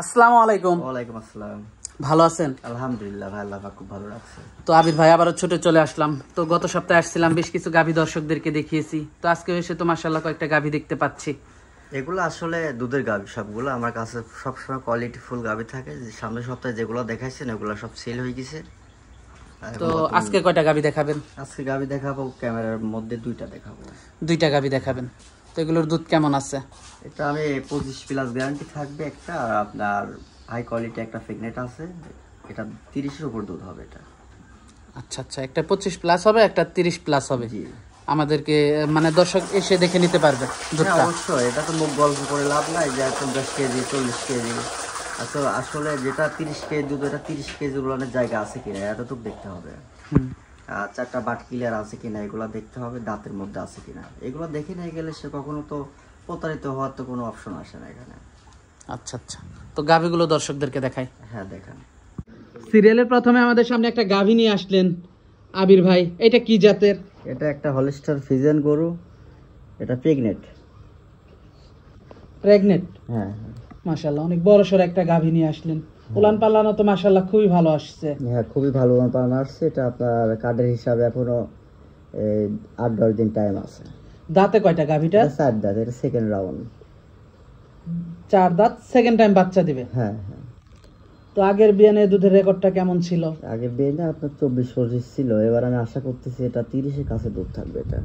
আসসালামু আলাইকুম। ওয়ালাইকুম আসসালাম। ভালো আছেন? আলহামদুলিল্লাহ ভাই, আল্লাহ পাক খুব ভালো রাখছে। তো আবির ভাই আবারও ছুটে চলে আসলাম। তো গত সপ্তাহে আসছিলাম, বেশ কিছু গাভী দর্শকদেরকে দেখিয়েছি। তো আজকে এসে তো মাশাআল্লাহ কয়েকটা গাভী দেখতে পাচ্ছি। এগুলো আসলে দুধের গাভী, সবগুলো আমার কাছে সবসময় কোয়ালিটি ফুল গাভী থাকে। যে সামনের সপ্তাহে যেগুলো দেখাইছেন এগুলো সব সেল হয়ে গেছে। তো আজকে কয়টা গাভী দেখাবেন? আজকে গাভী দেখাবো, ক্যামেরার মধ্যে দুইটা দেখাবো। দুইটা গাভী দেখাবেন। তো এগুলোর দুধ কেমন আছে? এটা আমি 25+ গ্যারান্টি থাকবে একটা, আর আপনার হাই কোয়ালিটি একটা প্রেগনেন্ট আছে। এটা 30-এর উপর দুধ হবে এটা। আচ্ছা আচ্ছা, একটা 25+ হবে, একটা 30+ হবে। জি, আমাদেরকে মানে দর্শক এসে দেখে নিতে পারবে দুধটা? অবশ্যই। এটা তো মুখ গল্প করে লাভ নাই যে 50 কেজি 40 কেজি। আসলে আসলে যেটা 30 কেজি দুধ, এটা 30 কেজি উলানের জায়গা আছে কিনা এতটুকু দেখতে হবে। চারটা বাট ক্লিয়ার আছে কিনা এগুলো দেখতে হবে, দাঁতের মধ্যে আছে কিনা এগুলো দেখে নিয়ে গেলে সে কখনো তো প্রতারিত হওয়ার তো কোনো অপশন আসে না এখানে। আচ্ছা আচ্ছা, তো গাভীগুলো দর্শকদেরকে দেখাই। হ্যাঁ দেখান। সিরিয়ালের প্রথমে আমাদের সামনে একটা গাভী নিয়ে আসলেন আবির ভাই, এটা কি জাতের? এটা একটা হলস্টার ফ্রিজিয়ান গরু, এটা প্রেগনেন্ট। প্রেগনেন্ট? হ্যাঁ মাশাআল্লাহ, অনেক বড় সড় একটা গাভী নিয়ে আসলেন। উলান পালানো তো মাশাআল্লাহ খুবই ভালো আসছে। হ্যাঁ, খুবই ভালো পালন আসছে। এটা আপনার কার্ডের হিসাবে এখনো 8-10 দিন টাইম আছে। দাঁতে কয়টা গাভীটা? 4 দাঁত, এটা সেকেন্ড রাউন্ড। 4 দাঁত, সেকেন্ড টাইম বাচ্চা দিবে। হ্যাঁ হ্যাঁ। তো আগের বিয়ানে দুধের রেকর্ডটা কেমন ছিল? আগের বিয়ে আপনার 24-25 ছিল, এবার আমি আশা করতেছি এটা 30-এর কাছে দুধ থাকবে এটা।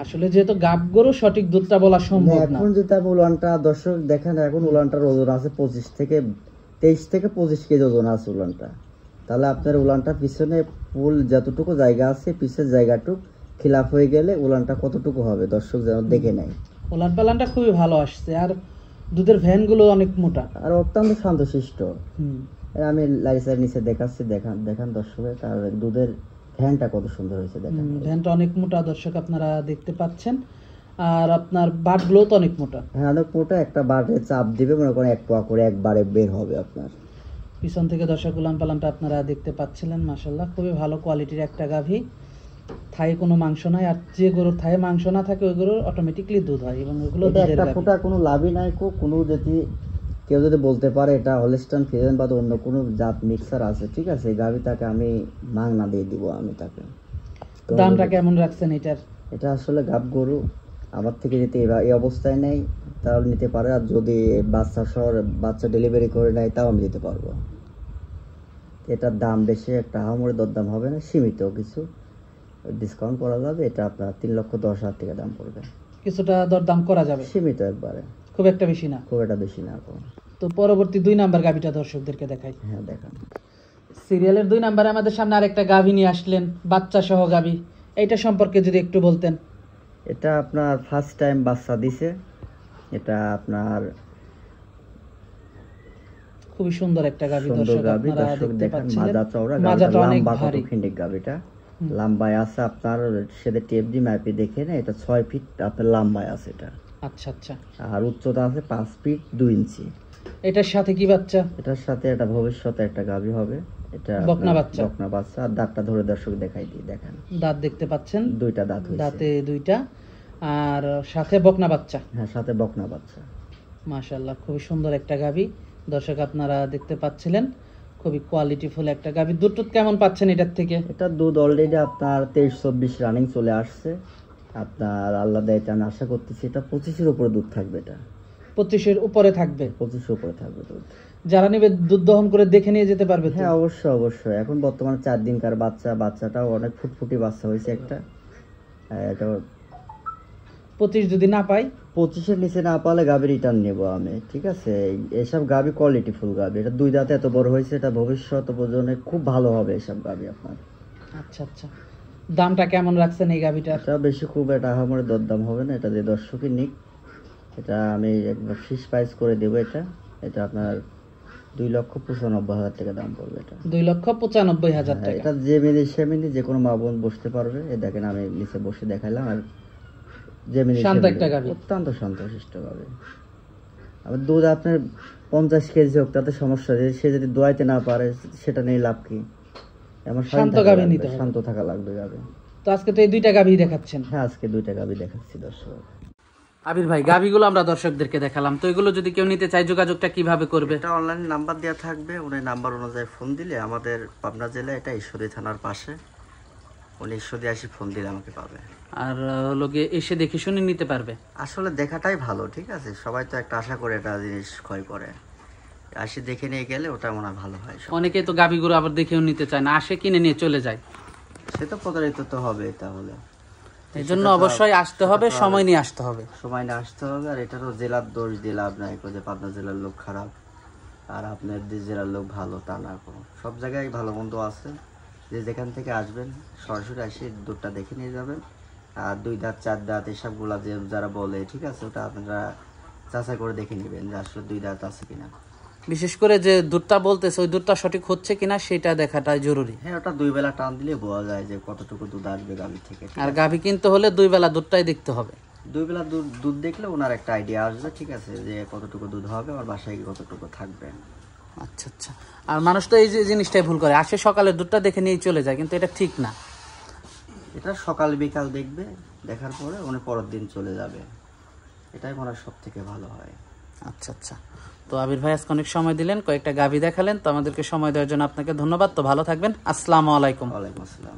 আসলে যেহেতু গাব গরু, সঠিক দুধটা বলা সম্ভব না। এখন যেটা উলানটা দর্শক দেখেন, এখন উলানটার ওজন আছে 23 থেকে 25 কেজি ওজন আছে উলানটা। তাহলে আপনার উলানটা পিছনে ফুল যতটুকু জায়গা আছে, পিছের জায়গাটুক খিলাফ হয়ে গেলে উলানটা কতটুকু হবে দর্শক যেন দেখে নেয়। উলান পালানটা খুবই ভালো আসছে, আর দুধের ভ্যান গুলো অনেক মোটা আর অত্যন্ত শান্তশিষ্ট। আমি লাইসের নিচে দেখাচ্ছি, দেখান দেখান দর্শকের, তার দুধের ভ্যানটা কত সুন্দর হয়েছে দেখেন। ভ্যানটা অনেক মোটা দর্শক আপনারা দেখতে পাচ্ছেন, আর আপনার বাটগুলো তো অনেক মোটা। হ্যাঁ, অনেক মোটা। একটা বাটে চাপ দিবে মনে করেন 1 পোয়া করে একবারে বের হবে আপনার। পিছন থেকে দর্শক উলান পালানটা আপনারা দেখতে পাচ্ছিলেন। মাশাআল্লাহ খুবই ভালো কোয়ালিটির একটা গাভী। থায়ে কোনো মাংস নাই, আর যে গরুর থায়ে মাংস না থাকে ওই গরুর অটোমেটিকলি দুধ হয়, এবং ওগুলো দুধের একটা গাভী। ফোঁটা কোনো লাভই নাই। কোনো যদি কেউ যদি বলতে পারে এটা হলস্টাইন ফ্রিজিয়ান বা অন্য কোনো জাত মিক্সার আছে, ঠিক আছে, এই গাভীটাকে আমি মাংনা দিয়ে দিব আমি তাকে। দামটা কেমন রাখছেন এটার? এটা আসলে গাব গরু, আমার থেকে যদি এই অবস্থায় নেই তাহলে নিতে পারে, আর যদি বাচ্চা ডেলিভারি করে নেয় তাও আমি দিতে পারবো। এটার দাম বেশি একটা আহামরি দরদাম হবে না, সীমিত কিছু ডিসকাউন্ট করা যাবে। এটা আপনার 3,10,000 টাকা দাম পড়বে। কিছুটা দরদাম করা যাবে, সীমিত একবারে, খুব একটা বেশি না। খুব একটা বেশি না। তো পরবর্তী 2 নাম্বার গাভীটা দর্শকদেরকে দেখাই। হ্যাঁ দেখান। সিরিয়ালের 2 নাম্বারে আমাদের সামনে আরেকটা গাভী নিয়ে আসলেন, বাচ্চা সহ গাভী। এইটা সম্পর্কে যদি একটু বলতেন। এটা আপনার ফার্স্ট টাইম বাচ্চা দিছে। এটা আপনার খুবই সুন্দর একটা গাভী সুন্দর দর্শক গাভী। আপনারা দর্শক দেখতে দেখেন পাচ্ছেন। মাজা চওড়া, মাজাটা অনেক লম্বা ভারী। কতখানি গাভীটা লম্বায় আছে আপনার, সেটা টেপ দি ম্যাপে দেখে না, এটা 6 ফিট আপনার লম্বায় আছে এটা। আচ্ছা আচ্ছা। আর উচ্চতা আছে 5 ফিট 2 ইঞ্চি। এটার সাথে কি বাচ্চা? এটার সাথে এটা ভবিষ্যতে একটা গাভী হবে। এটা বকনা বাচ্চা। বকনা বাচ্চা। আর দাঁতটা ধরে দর্শক দেখাই দিই, দেখেন। দাঁত দেখতে পাচ্ছেন, 2টা দাঁত হয়েছে। দাঁতে 2টা, আর সাথে বকনা বাচ্চা। হ্যাঁ, সাথে বকনা বাচ্চা। মাশাআল্লাহ খুবই সুন্দর একটা গাভী দর্শক আপনারা দেখতে পাচ্ছিলেন। খুবই কোয়ালিটিফুল একটা গাভী। দুধ কেমন পাচ্ছেন এটার থেকে? এটা দুধ অলরেডি আপনার 23-24 রানিং চলে আসছে। আপনার আল্লাহ দায়িত্ব আমি আশা করতেছি এটা 25-এর উপরে দুধ থাকবে। এটা 25-এর উপরে থাকবে? 25-এর উপরে থাকবে দুধ। যারা নেবে দুধ দহন করে দেখে নিয়ে যেতে পারবে তো? হ্যাঁ অবশ্যই অবশ্যই। এখন বর্তমানে 4 দিনকার বাচ্চা, বাচ্চাটাও অনেক ফুটফুটি বাচ্চা হয়েছে একটা। এটা 25 যদি না পাই? 25-এর নিচে না পালে গাভী রিটার্ন নেব আমি, ঠিক আছে। এসব গাভী কোয়ালিটি ফুল গাভী। এটা 2 দাঁতে এত বড় হয়েছে, এটা ভবিষ্যৎ প্রজন্মে খুব ভালো হবে এসব গাভী আপনার। আচ্ছা আচ্ছা, দামটা কেমন রাখছেন এই গাভীটার? এটা বেশি খুব একটা আহামরি দরদাম হবে না, এটা যে দর্শকই নিক। এটা আমি একবার ফিক্স প্রাইস করে দেবো। এটা এটা আপনার 2,95,000 টাকা দাম পড়বে। এটা 2,95,000 টাকা। এটা যে মিনি যে কোনো মা বোন বসতে পারবে। এই দেখেন আমি নিচে বসে দেখাইলাম। আর যে মিনি শান্ত একটা গাভী, অত্যন্ত শান্তশিষ্ট গাভী। আবার দুধ আপনার 50 কেজি হোক তাতে সমস্যা নেই, সে যদি দোয়াইতে না পারে সেটা নেই লাভ কি। আমার শান্ত গাভী নিতে হবে, শান্ত থাকা লাগবে গাভী। তো আজকে তো এই 2টা গাভী দেখাচ্ছেন? হ্যাঁ, আজকে 2টা গাভী দেখাচ্ছি দর্শক। আবির ভাই, গাভীগুলো আমরা দর্শকদেরকে দেখালাম, তো এগুলো যদি কেউ নিতে চায় যোগাযোগটা কিভাবে করবে? এটা অনলাইনে নাম্বার দেওয়া থাকবে, উনি নাম্বার অনুযায়ী ফোন দিলে, আমাদের পাবনা জেলা এটা ঈশ্বরদী থানার পাশে, উনি ঈশ্বরদী আসি ফোন দিলে আমাকে পাবে। আর লোকে এসে দেখে শুনে নিতে পারবে। আসলে দেখাটাই ভালো, ঠিক আছে, সবাই তো একটা আশা করে একটা জিনিস ক্রয় করে, আসি দেখে নিয়ে গেলে ওটা মনে হয় ভালো হয়। অনেকে তো গাভীগুলো আবার দেখেও নিতে চায় না, আসে কিনে নিয়ে চলে যায়। সে তো প্রতারিত তো হবে, তাহলে এই জন্য অবশ্যই আসতে হবে, সময় নিয়ে আসতে হবে। সময় না আসতে হবে। আর এটারও জেলার দোষ দিয়ে লাভ নাই, যে পাবনা জেলার লোক খারাপ আর আপনার জেলার লোক ভালো, তা না। কোনো সব জায়গায় ভালো মন্দ আছে, যে যেখান থেকে আসবেন সরাসরি আসি দুধটা দেখে নিয়ে যাবেন। আর 2 দাঁত 4 দাঁত এসবগুলা যে যারা বলে, ঠিক আছে, ওটা আপনারা যাচাই করে দেখে নেবেন যে আসলে 2 দাঁত আছে কিনা। বিশেষ করে যে দুধটা বলতেছে ওই দুধটা সঠিক হচ্ছে কিনা সেটা দেখাটা জরুরি। হ্যাঁ, ওটা 2 বেলা টান দিলে বোঝা যায় যে কতটুকু দুধ আসবে গাভী থেকে। আর গাভী কিনতে হলে 2 বেলা দুধটাই দেখতে হবে। 2 বেলা দুধ দেখলে ওনার একটা আইডিয়া আসবে, ঠিক আছে, যে কতটুকু দুধ হবে, আর বাসায় কতটুকু থাকবে। আচ্ছা আচ্ছা। আর মানুষ তো এই যে জিনিসটাই ভুল করে, আসে সকালে দুধটা দেখে নিয়ে চলে যায়, কিন্তু এটা ঠিক না। এটা সকাল বিকাল দেখবে, দেখার পরে উনি পরের দিন চলে যাবে, এটাই মনে হয় সব থেকে ভালো হয়। আচ্ছা আচ্ছা। তো আবির ভাই আজকে অনেক সময় দিলেন, কয়েকটা গাভী দেখালেন, তো আমাদেরকে সময় দেওয়ার জন্য আপনাকে ধন্যবাদ। তো ভালো থাকবেন, আসসালামু আলাইকুম। ওয়ালাইকুম আসসালাম।